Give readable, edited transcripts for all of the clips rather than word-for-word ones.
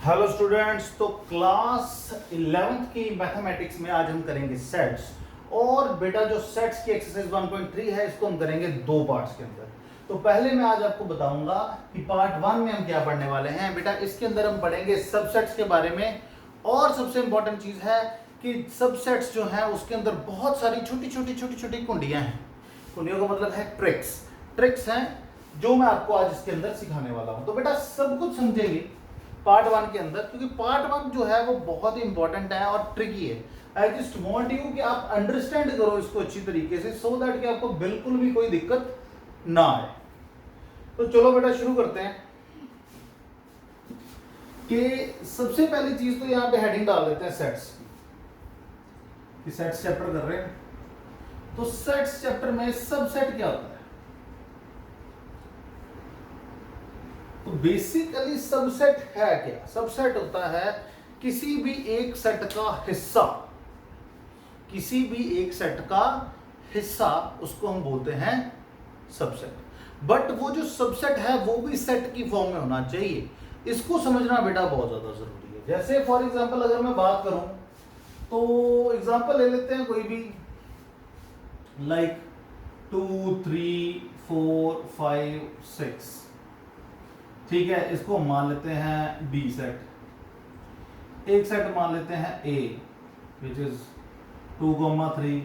Hello students, तो class 11th की mathematics में आज हम करेंगे सेट्स। और बेटा जो सेट्स की एक्सरसाइज 1.3 है इसको हम करेंगे दो पार्ट्स के अंदर। तो पहले मैं आज आपको बताऊंगा कि पार्ट 1 में हम क्या पढ़ने वाले हैं। बेटा इसके अंदर हम पढ़ेंगे सबसेट्स के बारे में, और सबसे इंपॉर्टेंट चीज है कि सबसेट्स जो है उसके अंदर बहुत सारी छोटी छोटी कुंडियां हैं। कुंडियों का मतलब है ट्रिक्स हैं जो मैं आपको आज इसके अंदर सिखाने वाला हूं। तो बेटा सब कुछ समझेंगे पार्ट 1 के अंदर, क्योंकि पार्ट 1 जो है वो बहुत ही इंपॉर्टेंट है और ट्रिकी है। आई जस्ट वांट यू कि आप अंडरस्टैंड करो इसको अच्छी तरीके से, सो दैट कि आपको बिल्कुल भी कोई दिक्कत ना आए। तो चलो बेटा शुरू करते हैं कि सबसे पहली चीज तो यहां पे हेडिंग डाल देते हैं सेट्स की। सेट्स चैप्टर कर रहे हैं, तो सेट्स चैप्टर में सबसेट क्या होता है? तो बेसिकली सबसेट है क्या? सबसेट होता है किसी भी एक सेट का हिस्सा, किसी भी एक सेट का हिस्सा उसको हम बोलते हैं सबसेट। बट वो जो सबसेट है वो भी सेट की फॉर्म में होना चाहिए। इसको समझना बेटा बहुत ज्यादा जरूरी है। जैसे फॉर एग्जांपल अगर मैं बात करूं तो एग्जांपल ले लेते हैं कोई भी, लाइक 2 3 4 5 6, ठीक है। इसको मान लेते हैं बी सेट। एक सेट मान लेते हैं ए विच इज 2, 3।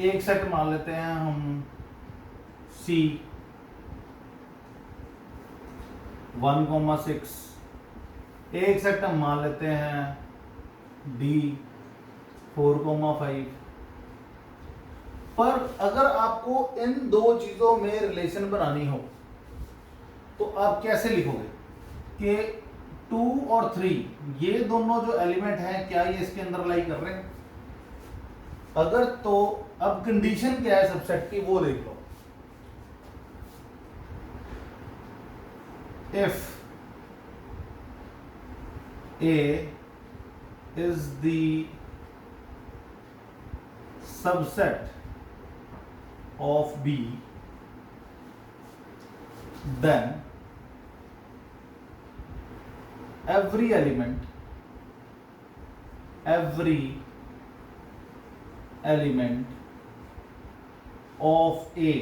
एक सेट मान लेते हैं हम सी 1, 6। एक सेट हम मान लेते हैं डी 4, 5। पर अगर आपको इन दो चीजों में रिलेशन बनानी हो तो आप कैसे लिखोगे कि 2 और 3 ये दोनों जो एलिमेंट हैं क्या ये इसके अंदर लाई कर रहे हैं? अगर तो अब कंडीशन क्या है सबसेट की वो देख लो। If A is the subset of B, then every element of A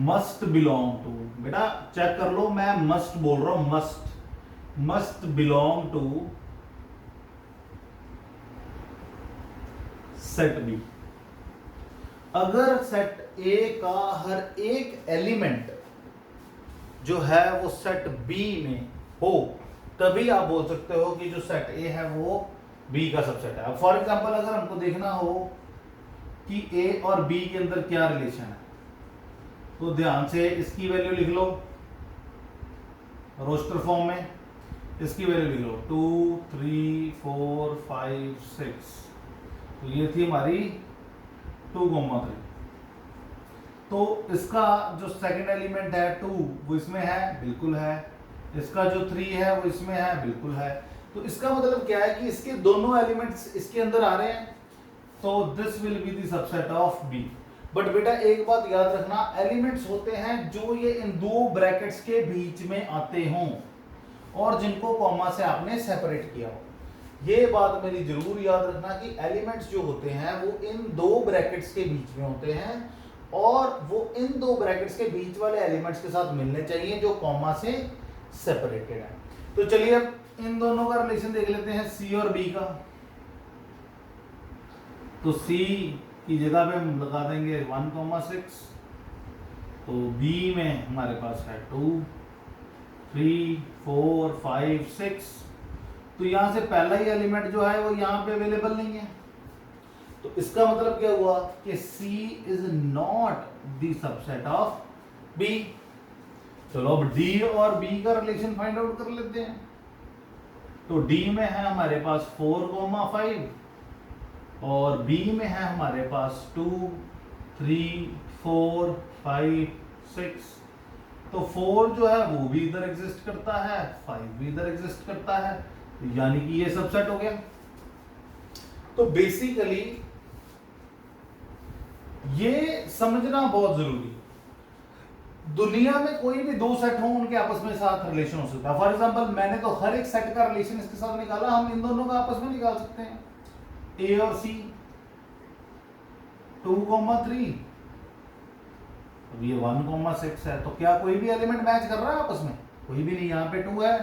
must belong to, बेटा चेक कर लो, मैं मस्ट बोल रहा हूं, must belong to set B. अगर सेट ए का हर एक एलिमेंट जो है वो सेट बी में हो तभी आप बोल सकते हो कि जो सेट ए है वो बी का सबसेट है। अब फॉर एग्जांपल अगर हमको देखना हो कि ए और बी के अंदर क्या रिलेशन है, तो ध्यान से इसकी वैल्यू लिख लो रोस्टर फॉर्म में। इसकी वैल्यू लिख लो 2 3 4 5 6। तो ये थी हमारी 2, 3। तो इसका जो सेकंड एलिमेंट है 2 वो इसमें है, बिल्कुल है। इसका जो 3 है वो इसमें है, बिल्कुल है। तो इसका मतलब क्या है कि इसके दोनों एलिमेंट्स इसके अंदर आ रहे हैं, तो this will be the subset of B. But बेटा एक बात याद रखना, एलिमेंट्स होते हैं जो ये इन दो ब्रैकेट्स के बीच में आते हों और जिनको कॉमा से आपने सेपरेट किया हो। ये बात मेरी जरूर याद रखना कि एलिमेंट्स जो होते हैं वो इन दो ब्रैकेट्स के बीच में होते हैं और वो इन दो ब्रैकेट्स के बीच वाले एलिमेंट्स के साथ मिलने चाहिए जो कॉमा से सेपरेटेड है। तो चलिए अब इन दोनों का रिलेशन देख लेते हैं, सी और बी का। तो सी की जगह पे हम लगा देंगे 1, 6। तो बी में हमारे पास है 2 3 4 5 6। तो यहां से पहला ही एलिमेंट जो है वो यहां पे अवेलेबल नहीं है, तो इसका मतलब क्या हुआ कि C is not the subset of B। चलो अब D और B का रिलेशन फाइंड आउट कर लेते हैं। तो D में है हमारे पास 4, 5 और B में है हमारे पास 2 3 4 5 6। तो 4 जो है वो भी इधर एग्जिस्ट करता है, 5 भी इधर एग्जिस्ट करता है, यानी कि ये सबसेट हो गया। तो बेसिकली ये समझना बहुत जरूरी है दुनिया में कोई भी दो सेट हो उनके आपस में साथ रिलेशन हो सकता है। फॉर एग्जांपल मैंने तो हर एक सेट का रिलेशन इसके साथ निकाला, हम इन दोनों का आपस में निकाल सकते हैं, ए और सी 2,3, अब ये 1,6 है, तो क्या कोई भी एलिमेंट मैच कर रहा है आपस में? कोई भी नहीं। यहाँ पे 2 है,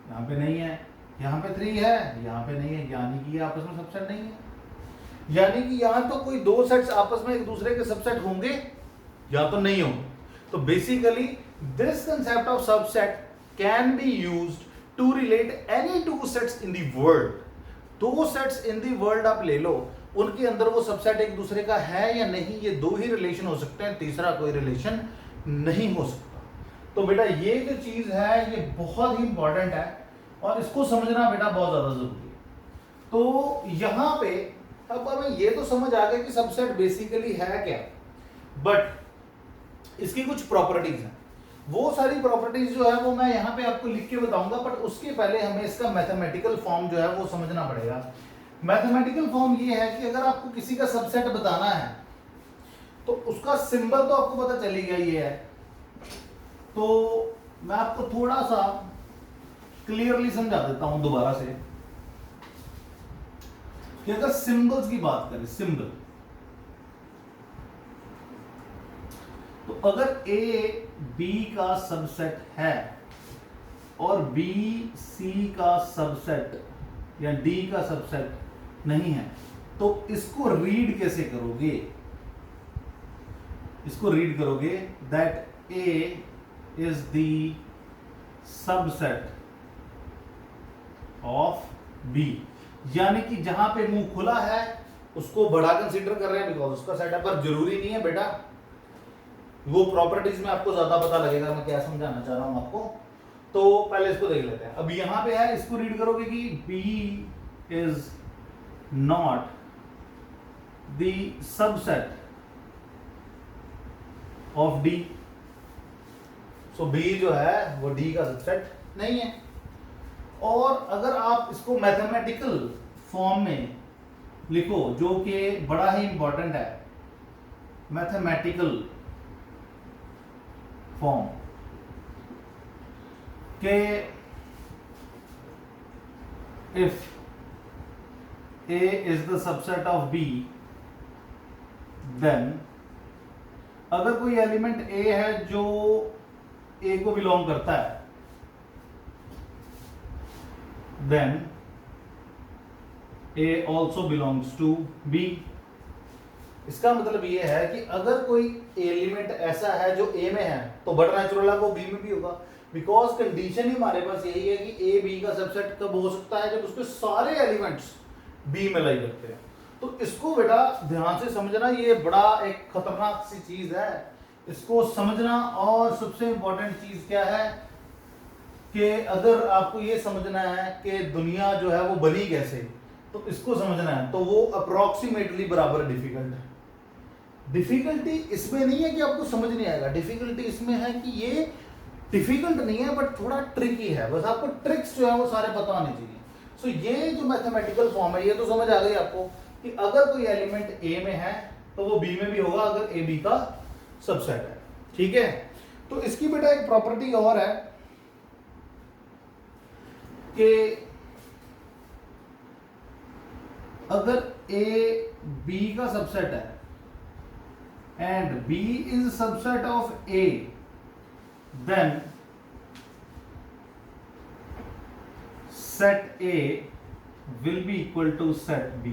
यहाँ पे नहीं है, यहाँ पे 3 है, यहाँ पे नहीं है, यानी कि ये आपस में सबसेट नहीं है। यानी कि यहाँ तो कोई दो सेट्स आपस में एक दूसरे के सबसेट होंगे या तो नहीं होंगे। तो basically this concept of subset can be used to relate any two sets in the world. दो सेट्स इन द वर्ल्ड आप ले लो, उनके अंदर वो सबसेट एक दूसरे का है या नहीं, ये दो ही रिलेशन हो सकते हैं, तीसरा कोई रिलेशन नहीं हो सकता। तो बेटा ये जो चीज है ये बहुत ही इंपॉर्टेंट है और इसको समझना बेटा बहुत ज्यादा जरूरी है। तो यहां पे अब हमें ये तो समझ आ गया कि सबसेट बेसिकली है क्या, बट इसकी कुछ प्रॉपर्टीज हैं। वो सारी प्रॉपर्टीज जो है वो मैं यहां पे आपको लिख के बताऊंगा, बट उसके पहले हमें इसका मैथमेटिकल फॉर्म जो है वो समझना पड़ेगा। मैथमेटिकल फॉर्म ये है कि अगर आपको किसी का सबसेट बताना है तो उसका सिंबल तो आपको पता चली गया ये है, तो मैं आपको थोड़ा सा क्लियरली समझा देता हूं दोबारा से कि अगर सिंबल्स की बात करें, सिंबल, तो अगर ए बी का सबसेट है और बी सी का सबसेट या डी का सबसेट नहीं है, तो इसको रीड कैसे करोगे? इसको रीड करोगे that A is the subset of B, यानी कि जहां पे मुंह खुला है उसको बड़ा कंसीडर कर रहे हैं बिकॉज उसका सेट है, पर जरूरी नहीं है बेटा। वो प्रॉपर्टीज में आपको ज्यादा पता लगेगा मैं क्या समझाना चाह रहा हूं आपको। तो पहले इसको देख लेते हैं। अब यहां पे है, इसको रीड करोगे कि B is not the subset of D. So B जो है वो डी का सबसेट नहीं है। और अगर आप इसको मैथमेटिकल फॉर्म में लिखो, जो कि बड़ा ही इंपॉर्टेंट है, मैथमेटिकल फॉर्म के if A is the subset of B, then अगर कोई एलिमेंट A है जो A को बिलोंग करता है, then A also belongs to B। इसका मतलब ये है कि अगर कोई एलिमेंट ऐसा है जो A में है तो बट नेचुरल है वो B में भी होगा, बिकॉज कंडीशन ही हमारे पास यही है कि A B का सबसेट कब हो सकता है? जब उसके सारे एलिमेंट्स बी में लाई करते हैं। तो इसको बेटा ध्यान से समझना, ये बड़ा एक खतरनाक सी चीज है, इसको समझना। और सबसे इंपॉर्टेंट चीज क्या है कि अगर आपको ये समझना है कि दुनिया जो है वो बनी कैसे, तो इसको समझना है, तो वो अप्रोक्सीमेटली बराबर डिफिकल्ट है। डिफिकल्टी इसमें नहीं है कि आपको समझ नहीं आएगा, डिफिकल्टी इसमें है कि ये डिफिकल्ट नहीं है बट थोड़ा ट्रिकी है, बस आपको ट्रिक्स जो है वो सारे पता होने चाहिए। सो ये जो मैथमेटिकल फॉर्म है ये तो समझ आ गई आपको कि अगर कोई एलिमेंट ए में है तो वो बी में भी होगा अगर ए बी का सबसेट है। ठीक है, तो इसकी बेटा एक प्रॉपर्टी और है कि अगर ए बी का सबसेट है and B is subset of A, then set A will be equal to set B।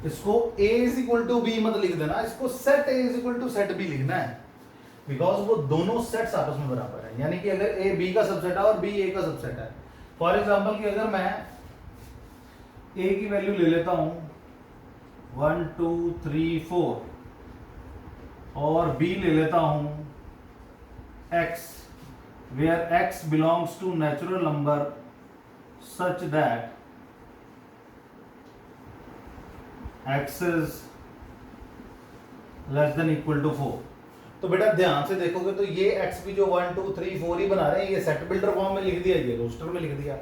इसको A is equal to B मत लिख देना, इसको set A is equal to set B लिखना है, बिकॉज वो दोनों सेट्स आपस में बराबर है। यानी कि अगर A B का सबसेट है और B A का सबसेट है, फॉर एग्जांपल कि अगर मैं A की वैल्यू ले लेता हूं 1 2 3 4 और B ले लेता हूं X, where X belongs to natural number such that X is less than equal to 4। तो बेटा ध्यान से देखोगे तो ये X भी जो 1 2 3 4 ही बना रहे हैं, ये सेट बिल्डर फॉर्म में लिख दिया, ये रोस्टर में लिख दिया,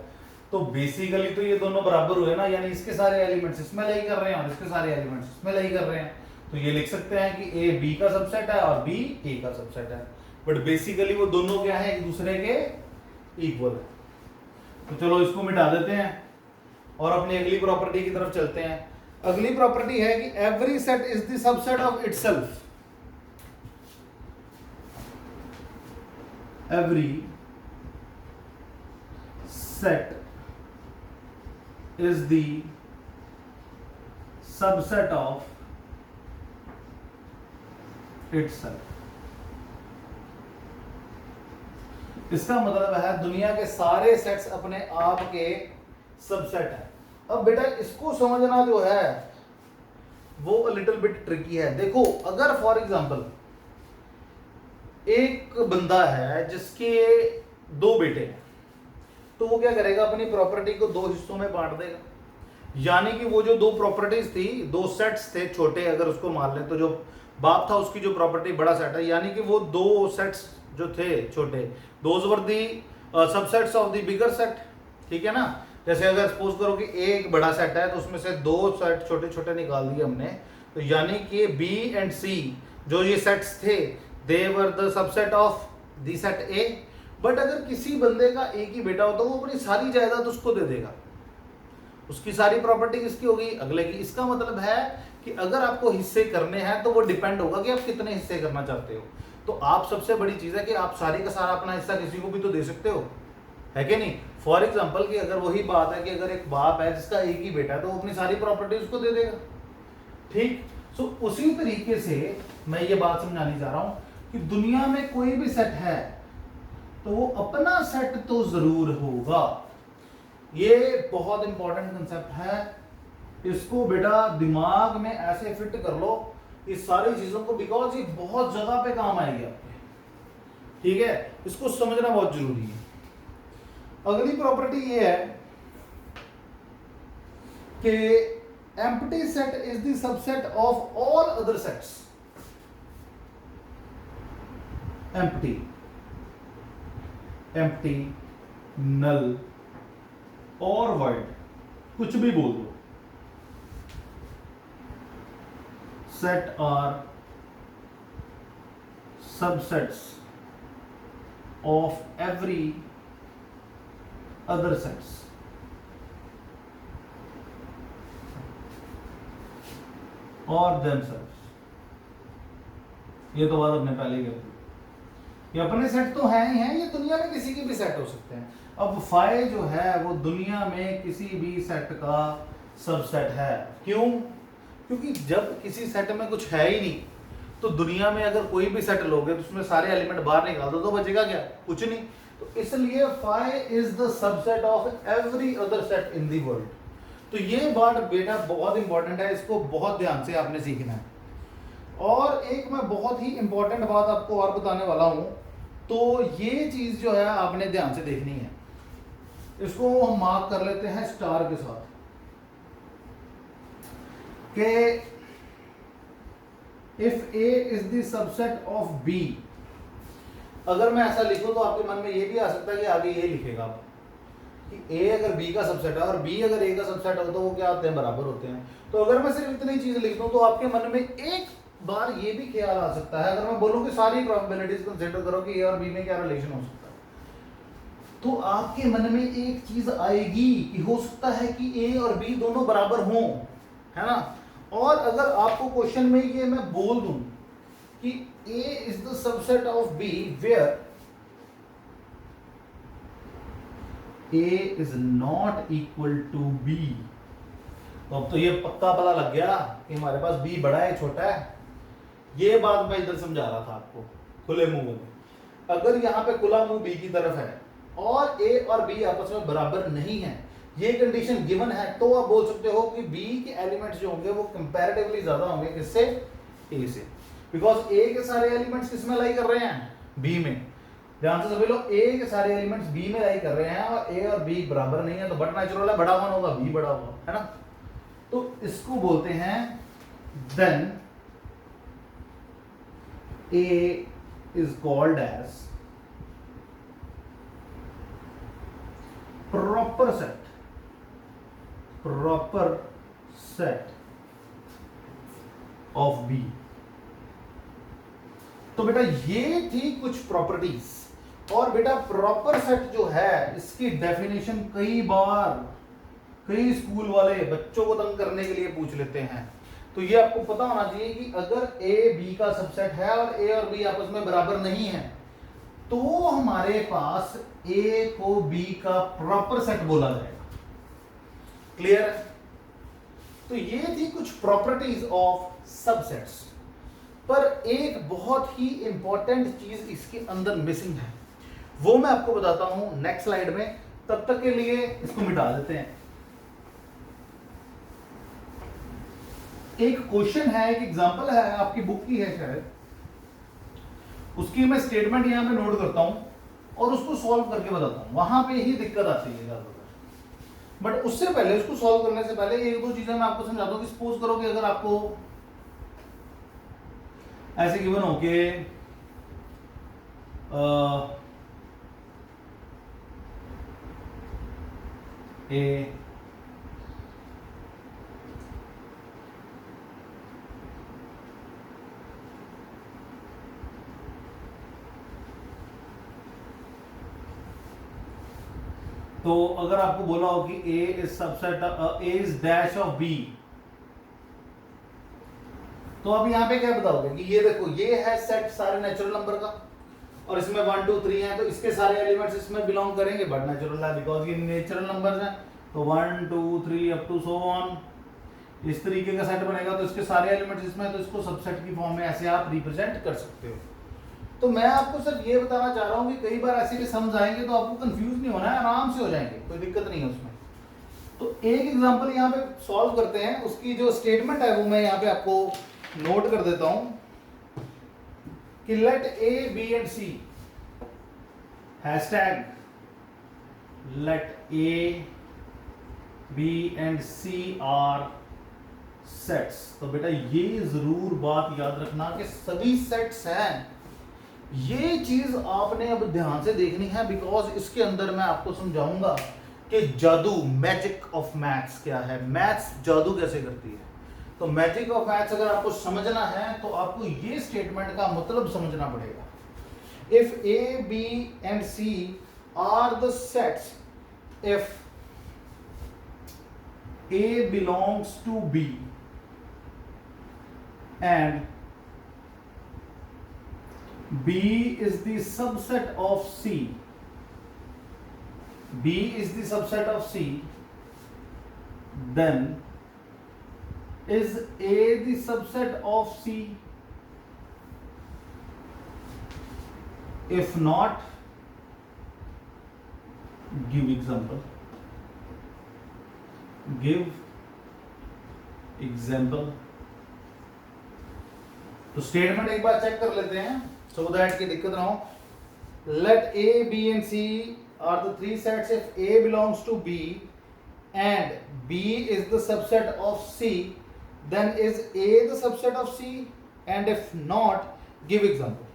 तो बेसिकली तो ये दोनों बराबर हुए ना, यानी इसके सारे एलिमेंट्स इसमें लाई कर रहे हैं और इसके सारे एलिमेंट्स इसमें लाई कर रहे हैं, तो ये लिख सकते हैं कि ए बी का सबसेट है और बी ए का सबसेट है, बट बेसिकली वो दोनों क्या है, एक दूसरे के इक्वल है। तो चलो इसको मिटा देते हैं और अपनी अगली प्रॉपर्टी की तरफ चलते हैं। अगली प्रॉपर्टी है कि every set is the subset of itself. Every set is the subset of itself. इसका मतलब है दुनिया के सारे सेट्स अपने आप के सबसेट है। अब बेटा इसको समझना जो है वो लिटिल बिट ट्रिकी है। देखो अगर फॉर एग्जांपल एक बंदा है जिसके दो बेटे हैं, तो वो क्या करेगा, अपनी प्रॉपर्टी को दो हिस्सों में बांट देगा। यानी कि वो जो दो प्रॉपर्टीज थी, दो सेट्स थे छोटे, अगर उसको मान लें तो जो बाप था उसकी जो प्रॉपर्टी बड़ा सेट है, यानी कि वो दो सेट्स जो थे छोटे, those were the subsets of the bigger set. ठीक है ना। जैसे अगर सपोज करो कि एक बड़ा सेट है तो उसमें से दो सेट छोटे छोटे निकाल दिए हमने, तो यानी कि बी एंड सी जो ये सेट्स थे, they were the subset of the set A. But अगर किसी बंदे का एक ही बेटा हो तो वो अपनी सारी जायदाद उसको दे देगा, उसकी सारी प्रॉपर्टी किसकी होगी, अगले की। इसका मतलब है कि अगर आपको हिस्से करने हैं तो वो डिपेंड होगा कि आप कितने हिस्से करना चाहते हो। तो आप सबसे बड़ी चीज है कि आप सारी का सारा अपना हिस्सा किसी को भी तो दे सकते हो, है कि नहीं। फॉर एग्जाम्पल कि अगर वही बात है कि अगर एक बाप है जिसका एक ही बेटा है तो वो अपनी सारी प्रॉपर्टी उसको दे देगा। ठीक। सो उसी तरीके से मैं ये बात समझाने जा रहा हूं कि दुनिया में कोई भी सेट है तो वो अपना सेट तो जरूर होगा। ये बहुत इंपॉर्टेंट कंसेप्ट है, इसको बेटा दिमाग में ऐसे फिट कर लो इस सारी चीजों को, बिकॉज ये बहुत जगह पे काम आएगी आपके। ठीक है, इसको समझना बहुत जरूरी है। अगली प्रॉपर्टी ये है कि empty set is the subset of all other sets. Empty, empty, null और void, कुछ भी बोल दो, set are subsets of every other sets. और themselves। ये तो बात अपने पहले ही कर दी। ये अपने सेट तो है ही हैं, ये दुनिया में किसी के भी सेट हो सकते हैं। अब फाइ जो है वो दुनिया में किसी भी सेट का सबसेट है। क्यों? क्योंकि जब किसी सेट में कुछ है ही नहीं तो दुनिया में अगर कोई भी सेट लोगे तो उसमें सारे एलिमेंट बाहर निकाल दो तो बचेगा क्या? कुछ नहीं। तो इसलिए phi is the subset of every other set in the world. तो ये बात बेटा बहुत इंपॉर्टेंट है, इसको बहुत ध्यान से आपने सीखना है। और एक मैं बहुत ही इंपॉर्टेंट बात आपको और बताने वाला हूं, तो ये चीज जो है आपने ध्यान से देखनी है। इसको हम मार्क कर लेते हैं स्टार के साथ कि if A is the subset of B. अगर मैं ऐसा लिखूं तो आपके मन में ये भी आ सकता है कि आगे ये लिखेगा आप कि ए अगर बी का सबसेट है और बी अगर ए का सबसेट हो तो वो क्या होते हैं? बराबर होते हैं। तो अगर मैं सिर्फ इतनी चीज लिख दूं तो आपके मन में एक बार ये भी ख्याल आ सकता है, अगर मैं बोलूं कि सारी प्रोबेबिलिटीज कंसीडर करो कि ए और बी में क्या रिलेशन हो सकता है, तो आपके मन में एक चीज आएगी कि हो सकता है कि ए और बी दोनों बराबर हों, है ना। और अगर आपको क्वेश्चन में ये मैं बोल दूं कि A is the subset of B where A is not equal to B, तो अब तो ये पक्का पता लग गया कि हमारे पास B बड़ा है छोटा है। ये बात मैं इधर समझा रहा था आपको खुले मुंह में। अगर यहाँ पे खुला मुंह B की तरफ है और A और B आपस में बराबर नहीं है, ये कंडीशन गिवन है, तो आप बोल सकते हो कि B के एलिमेंट्स जो होंगे वो कंपैरेटिवली ज्यादा होंगे किससे? A से। बिकॉज A के सारे एलिमेंट्स किस में लाई कर रहे हैं? B में। ध्यान से सभी लोग, ए के सारे एलिमेंट्स बी में लाई कर रहे हैं और ए और बी बराबर नहीं है, तो बट नेचुरल है, बड़ा कौन होगा? बी बड़ा होगा, है ना। तो इसको बोलते हैं then A is called as proper set, proper set of B. तो बेटा ये थी कुछ प्रॉपर्टीज। और बेटा प्रॉपर सेट जो है इसकी डेफिनेशन कई बार कई स्कूल वाले बच्चों को तंग करने के लिए पूछ लेते हैं। तो ये आपको पता होना चाहिए कि अगर ए बी का सबसेट है और ए और बी आपस में बराबर नहीं है तो हमारे पास ए को बी का प्रॉपर सेट बोला जाएगा। क्लियर है? तो ये थी कुछ प्रॉपर्टीज ऑफ सबसेट्स। पर एक बहुत ही इंपॉर्टेंट चीज इसके अंदर मिसिंग है, वो मैं आपको बताता हूं नेक्स्ट स्लाइड में। तब तक के लिए इसको मिटा देते हैं। एक क्वेश्चन है, एक एग्जांपल है, आपकी बुक की है शायद, उसकी मैं स्टेटमेंट यहां पे नोट करता हूं और उसको सॉल्व करके बताता हूं। वहां पे ही दिक्कत आती है ज्यादातर। बट उससे पहले, उसको सॉल्व करने से पहले एक दो चीजें मैं आपको समझाता हूं कि सपोज करो कि अगर आपको ऐसे गिवन हो के ए तो अगर आपको बोला हो कि A is subset, A is dash of B, तो आप यहां पे क्या बताओगे कि ये देखो ये है सेट सारे नेचुरल नंबर का और इसमें 1 2 3 है, तो इसके सारे एलिमेंट्स इसमें बिलोंग करेंगे, बट नेचुरल है बिकॉज ये नेचुरल नंबर्स हैं। तो 1 2 3 अप टू सो ऑन इस तरीके का सेट बनेगा। तो इसके सारे एलिमेंट्स इसमें, तो इसको सबसेट की फॉर्म में ऐसे आप रिप्रेजेंट कर सकते हो। तो मैं आपको सिर्फ ये बताना चाह रहा हूं कि कई बार ऐसे के समझ आएंगे तो आपको कंफ्यूज नहीं होना है, आराम से हो जाएंगे, कोई दिक्कत नहीं है उसमें। तो एक एग्जांपल यहां पे सॉल्व करते हैं, उसकी जो स्टेटमेंट है वो मैं यहां पे आपको नोट कर देता हूं कि let A B and C hashtag let A B and C are sets. तो बेटा ये जरूर बात याद रखना कि सभी सेट्स हैं। ये चीज आपने अब ध्यान से देखनी है बिकॉज इसके अंदर मैं आपको समझाऊंगा कि जादू, मैजिक ऑफ मैथ्स क्या है, मैथ्स जादू कैसे करती है। तो मैजिक ऑफ मैथ्स अगर आपको समझना है तो आपको ये स्टेटमेंट का मतलब समझना पड़ेगा। If A B and C are the sets, if A belongs to B and B is the subset of C, B is the subset of C, then is A the subset of C? If not, give example. Give example. तो statement एक बार check कर लेते हैं so that की दिक्कत ना हो। Let A, B and C are the three sets if A belongs to B and B is the subset of C, then is A the subset of C, and if not, give example.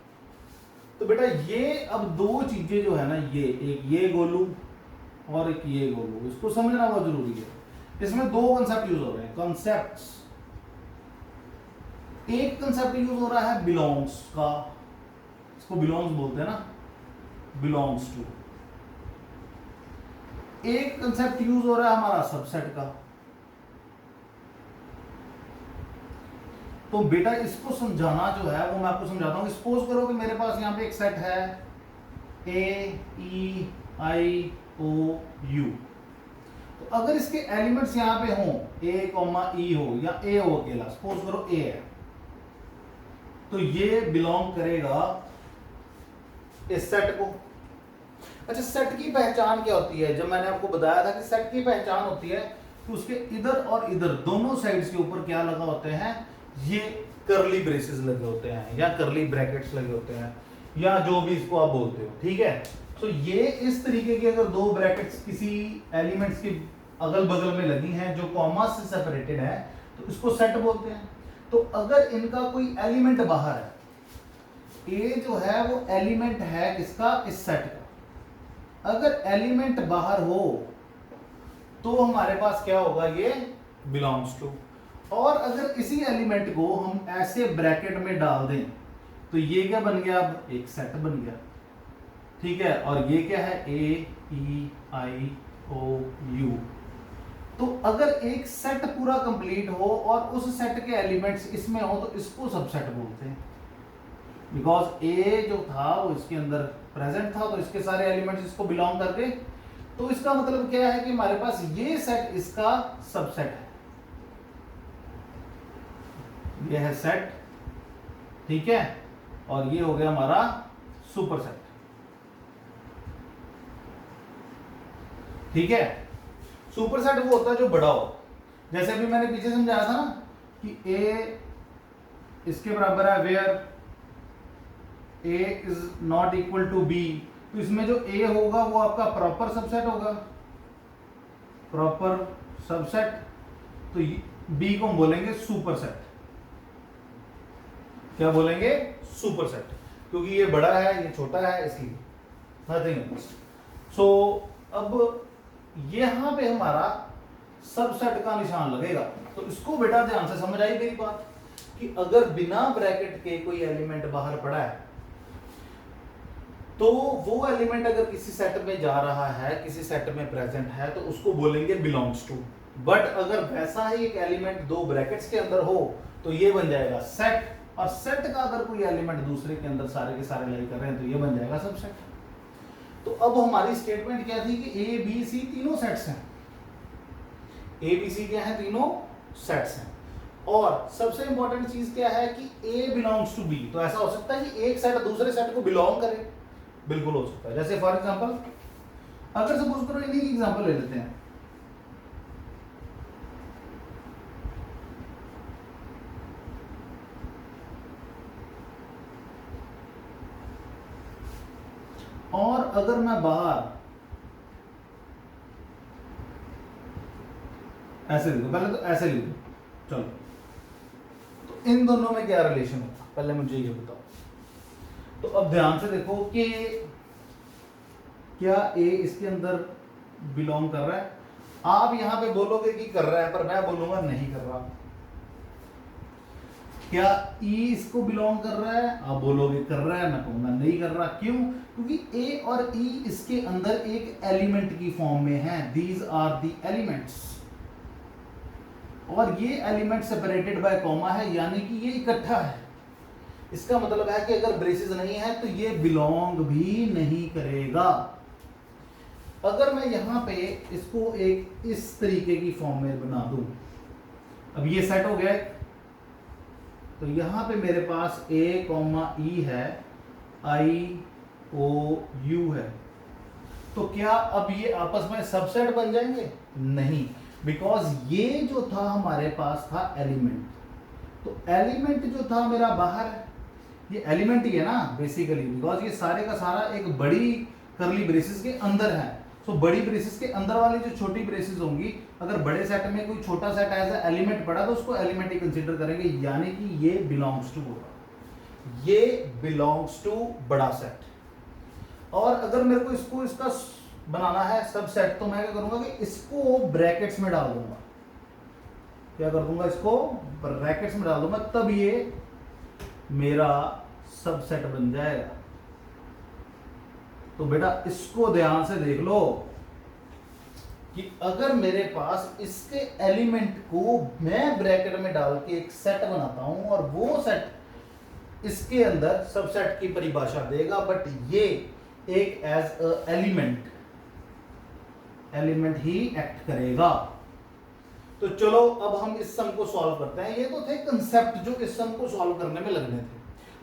तो बेटा ये अब दो चीजें जो है ना, ये एक ये गोलू और एक ये गोलू, इसको समझना बहुत जरूरी है। इसमें दो कंसेप्ट यूज हो रहे हैं, कंसेप्ट्स। एक कंसेप्ट यूज हो रहा है बिलोंग्स का, इसको बिलोंग्स बोलते हैं ना, बिलोंग्स टू। एक कंसेप्ट यूज हो रहा है हमारा सबसेट का। तो बेटा इसको समझाना जो है वो मैं आपको समझाता हूं। सपोज करो कि मेरे पास यहां पे एक सेट है ए ई आई ओ यू। तो अगर इसके एलिमेंट्स यहां पे हों ए कॉमा ई हो या ए हो अकेला, सपोज करो ए है, तो ये बिलोंग करेगा इस सेट को। अच्छा, सेट की पहचान क्या होती है? जब मैंने आपको बताया था कि सेट की पहचान होती है तो उसके इधर और इधर दोनों साइड्स के ऊपर क्या लगा होते हैं, ये कर्ली ब्रेसेस लगे होते हैं या कर्ली ब्रैकेट्स लगे होते हैं या जो भी इसको आप बोलते हो, ठीक है। तो ये इस तरीके के अगर दो ब्रैकेट्स किसी एलिमेंट्स के अगल बगल में लगी हैं जो कॉमा से सेपरेटेड है तो इसको सेट बोलते हैं। तो अगर इनका कोई एलिमेंट बाहर है, ए जो है वो एलिमेंट है किसका, इस सेट का, अगर एलिमेंट बाहर हो तो हमारे पास क्या होगा, ये बिलोंग्स टू। और अगर इसी एलिमेंट को हम ऐसे ब्रैकेट में डाल दें तो ये क्या बन गया, अब एक सेट बन गया, ठीक है। और ये क्या है, ए ई आई ओ यू। तो अगर एक सेट पूरा कंप्लीट हो और उस सेट के एलिमेंट्स इसमें हो तो इसको सबसेट बोलते हैं, बिकॉज ए जो था वो इसके अंदर प्रेजेंट था तो इसके सारे एलिमेंट्स इसको बिलोंग करके, तो इसका मतलब क्या है कि हमारे पास ये सेट इसका सबसेट है, ये है सेट, ठीक है। और ये हो गया हमारा सुपर सेट, ठीक है। सुपर सेट वो होता है जो बड़ा हो, जैसे अभी मैंने पीछे समझाया था ना कि ए इसके बराबर है where A is not equal to B, तो इसमें जो ए होगा वो आपका प्रॉपर सबसेट होगा, प्रॉपर सबसेट। तो बी को हम बोलेंगे सुपर सेट, क्या बोलेंगे, सुपर सेट, क्योंकि ये बड़ा है ये छोटा है इसलिए, नथिंग। सो अब यहां पे हमारा सबसेट का निशान लगेगा, तो इसको बेटा ध्यान से समझ आई मेरी बात कि अगर बिना ब्रैकेट के कोई एलिमेंट बाहर पड़ा है तो वो एलिमेंट अगर किसी सेट में जा रहा है, किसी सेट में प्रेजेंट है, तो उसको बोलेंगे बिलोंग्स टू। बट अगर वैसा ही एक एलिमेंट दो ब्रैकेट्स के अंदर हो तो ये बन जाएगा सेट, और सेट का अगर कोई एलिमेंट दूसरे के अंदर सारे के सारे लाई कर रहे हैं तो ये बन जाएगा सबसेट। तो अब हमारी स्टेटमेंट क्या थी कि ए बी सी तीनों सेट्स हैं, ए बी सी क्या है, तीनों सेट्स हैं। और सबसे इंपॉर्टेंट चीज क्या है कि ए बिलोंग्स टू बी, तो ऐसा हो सकता है कि एक सेट दूसरे सेट को बिलोंग करे, बिल्कुल हो सकता है। जैसे फॉर एग्जांपल अगर सपोज करो इन्हीं की एग्जांपल ले लेते हैं, और अगर मैं बाहर ऐसे लिख दूं, पहले तो ऐसे लिख दूं, चलो, तो इन दोनों में क्या रिलेशन होता है पहले मुझे ये बताओ। तो अब ध्यान से देखो कि क्या ए इसके अंदर बिलोंग कर रहा है, आप यहां पे बोलोगे कि कर रहा है, पर मैं बोलूंगा नहीं कर रहा। क्या ई इसको बिलोंग कर रहा है, आप बोलोगे कर रहा है, मैं कहूंगा नहीं कर रहा। क्यों, क्योंकि ए और ई इसके अंदर एक एलिमेंट की फॉर्म में है, दीज आर दी एलिमेंट्स, और ये एलिमेंट सेपरेटेड बाय कॉमा है, यानी कि ये इकट्ठा है। इसका मतलब है कि अगर ब्रेसेस नहीं है तो ये बिलोंग भी नहीं करेगा। अगर मैं यहां पे इसको एक इस तरीके की फॉर्म में बना दूं, अब ये सेट हो गया, तो यहां पे मेरे पास ए कॉमा ई है, आई ओ यू है, तो क्या अब ये आपस में सबसेट बन जाएंगे, नहीं, बिकॉज ये जो था हमारे पास था एलिमेंट, तो एलिमेंट जो था मेरा बाहर है, ये एलिमेंट ही है ना बेसिकली, बिकॉज ये सारे का सारा एक बड़ी करली ब्रेसेस के अंदर है। सो बड़ी ब्रेसेस के अंदर वाली जो छोटी ब्रेसेस होंगी, अगर बड़े सेट में कोई छोटा सेट एज ए एलिमेंट पड़ा तो उसको एलिमेंट ही कंसीडर करेंगे, यानी कि ये बिलोंग्स टू होगा, ये बिलोंग्स टू बड़ा सेट। और अगर मेरे को इसको इसका बनाना है सब सेट, तो मैं क्या करूंगा कि इसको ब्रैकेट्स में डाल दूंगा, क्या कर दूंगा, इसको ब्रैकेट्स में डाल दूंगा, तब ये मेरा सबसेट बन जाएगा। तो बेटा इसको ध्यान से देख लो कि अगर मेरे पास इसके एलिमेंट को मैं ब्रैकेट में डाल के एक सेट बनाता हूं और वो सेट इसके अंदर सबसेट की परिभाषा देगा, बट ये एक एज अ एलिमेंट ही एक्ट करेगा। तो चलो अब हम इस सम को सॉल्व करते हैं। ये तो थे कंसेप्ट जो इस सम को सॉल्व करने में लगने थे,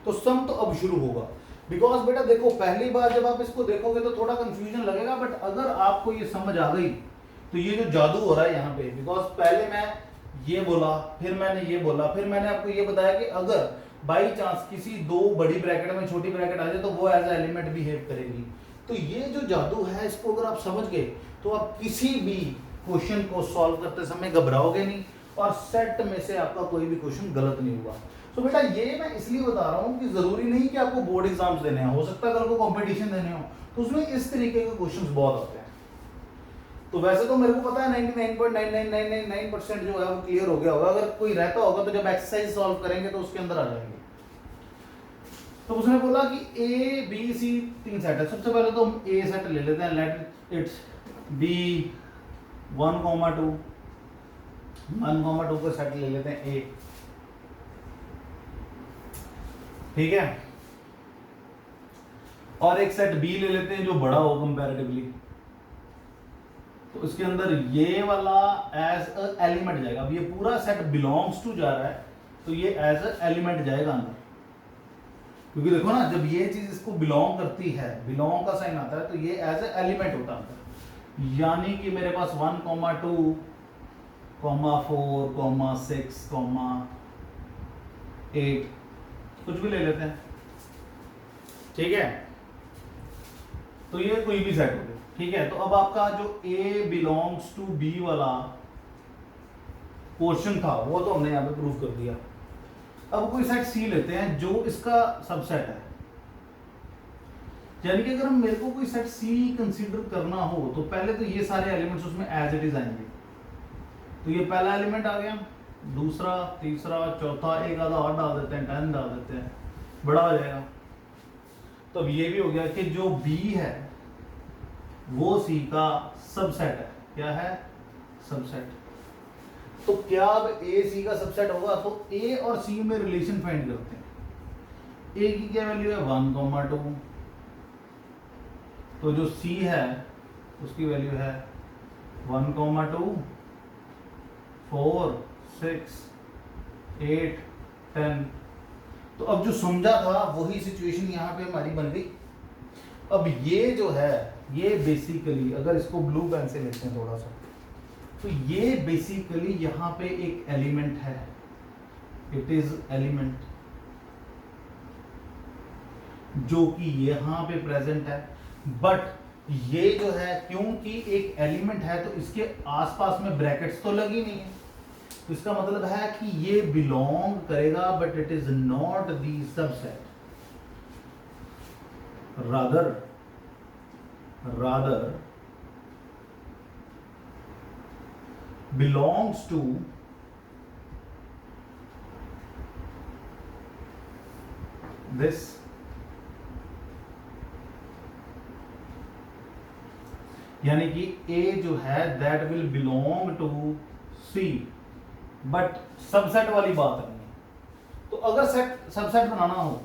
तो सम तो अब शुरू होगा। बिकॉज बेटा देखो पहली बार जब आप इसको देखोगे तो थोड़ा कंफ्यूजन लगेगा, बट अगर आपको ये समझ आ गई तो ये जो जादू हो रहा है यहाँ पे, बिकॉज पहले मैं ये बोला, फिर मैंने ये बोला, फिर मैंने आपको ये बताया कि अगर बाई चांस किसी दो बड़ी ब्रैकेट में छोटी ब्रैकेट आ जाए तो वो एज एलिमेंट बिहेव करेगी। तो ये जो जादू है इसको अगर आप समझ गए तो आप किसी भी क्वेश्चन को सॉल्व करते समय घबराओगे नहीं, और सेट में से आपका कोई भी क्वेश्चन गलत नहीं होगा। तो बेटा ये मैं इसलिए बता रहा हूँ कि जरूरी नहीं कि आपको बोर्ड एग्जाम्स देने हो सकता है कल को कंपटीशन देने हो, तो उसमें इस तरीके के क्वेश्चंस बहुत आते हैं। तो वैसे तो मेरे को पता है 99.99999% जो है वो क्लियर हो गया होगा, अगर कोई रहता होगा तो जब एक्सरसाइज सॉल्व करेंगे तो उसके अंदर आ जाएंगे। तो उसने बोला कि ए बी सी 3 सेट है। सबसे पहले तो हम ए सेट ले लेते हैं, लेट इट्स बी 1,2 1,2 का सेट ले लेते हैं ए, ठीक है। और एक सेट बी ले लेते हैं जो बड़ा हो कंपैरेटिवली, तो इसके अंदर ये वाला एज अ एलिमेंट जाएगा। अब ये पूरा सेट बिलोंग्स टू जा रहा है तो ये एज अ एलिमेंट जाएगा अंदर, क्योंकि देखो ना जब ये चीज इसको बिलोंग करती है, बिलोंग का साइन आता है तो ये एज अ एलिमेंट होता है। यानी कि मेरे पास 1,2, 4, 6, 8 कुछ भी ले लेते हैं, ठीक है। तो ये कोई भी सेट हो गया, ठीक है। तो अब आपका जो A बिलोंग्स टू B वाला क्वेश्चन था वो तो हमने यहां पे प्रूव कर दिया। अब कोई सेट C लेते हैं जो इसका सबसेट है, यानी कि अगर हम मेरे को कोई सेट C कंसीडर करना हो तो पहले तो ये सारे एलिमेंट्स उसमें एज इट इज आएंगे। तो ये पहला एलिमेंट आ गया, दूसरा, तीसरा, चौथा, एक आधा और डाल देते हैं, 10 डाल देते हैं, बड़ा हो जाएगा। तो अब ये भी हो गया कि जो B है वो C का सबसेट है। क्या है? सबसेट। तो क्या अब A C का सबसेट होगा? तो A और C में रिलेशन फाइंड करते हैं। A की क्या वैल्यू है? 1,2। तो जो C है उसकी वैल्यू है 1,2, 4, 6, 8, 10। तो अब जो समझा था वही सिचुएशन यहां पे हमारी बन गई। अब ये जो है ये बेसिकली, अगर इसको ब्लू पेन से लेते हैं थोड़ा सा, तो ये बेसिकली यहां पे एक एलिमेंट है, इट इज एलिमेंट जो कि यहां पे प्रेजेंट है। बट ये जो है क्योंकि एक एलिमेंट है तो इसके आसपास में ब्रैकेट्स तो लगी नहीं है, तो इसका मतलब है कि ये बिलोंग करेगा but it is not the subset, rather belongs to this यानी कि A जो है that will belong to C, but subset वाली बात नहीं है। तो अगर सबसेट बनाना हो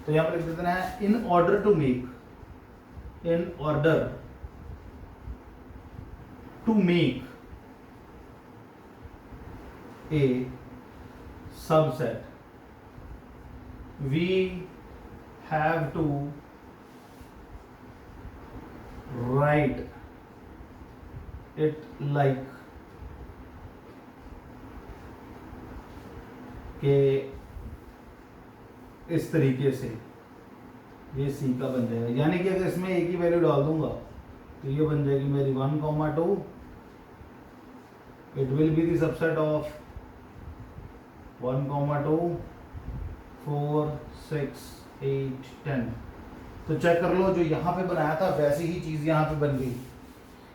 तो यहां पर लिख देते हैं in order to make a subset we have to write it like के इस तरीके से ये C का बन जाएगा। यानी कि अगर इसमें एक ही वैल्यू डाल दूंगा तो ये बन जाएगी मेरी 1,2, it will be the subset of 1,2, 4, 6, 8, 10। तो चेक कर लो, जो यहाँ पे बनाया था वैसी ही चीज यहाँ पे बन गई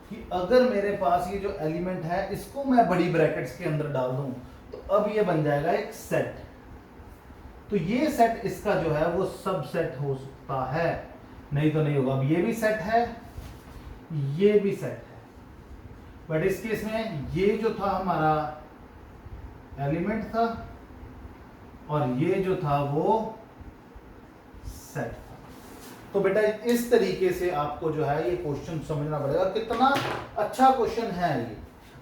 कि अगर मेरे पास ये जो एलिमेंट है इसको मैं बड़ी ब्रैकेट्स के अंदर डाल दूं तो अब ये बन जाएगा एक सेट। तो ये सेट इसका जो है वो सबसेट हो सकता है, नहीं तो नहीं होगा। अब ये भी सेट है, ये भी सेट है, बट इस केस में ये जो था हमारा एलिमेंट था और ये जो था वो सेट था। तो बेटा इस तरीके से आपको जो है ये क्वेश्चन समझना पड़ेगा। कितना अच्छा क्वेश्चन है ये,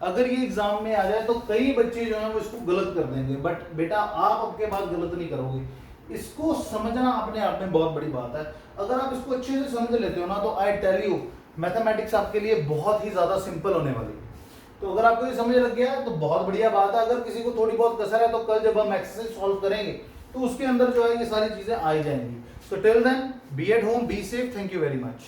अगर ये एग्जाम में आ जाए तो कई बच्चे जो हैं वो इसको गलत कर देंगे, बट बेटा आप आपके बाद गलत नहीं करोगे। इसको समझना अपने आप में बहुत बड़ी बात है। अगर आप इसको अच्छे से समझ लेते हो ना तो आई टेल यू मैथमेटिक्स आपके लिए बहुत ही ज्यादा सिंपल होने वाली है। तो अगर आपको ये समझ लग गया है तो बहुत बढ़िया बात है। अगर किसी को थोड़ी बहुत कसर है तो कल जब हम एक्सरसाइज सॉल्व करेंगे तो उसके अंदर जो है ये सारी चीजें आ जाएंगी। So till then be at home, be safe, thank you very much.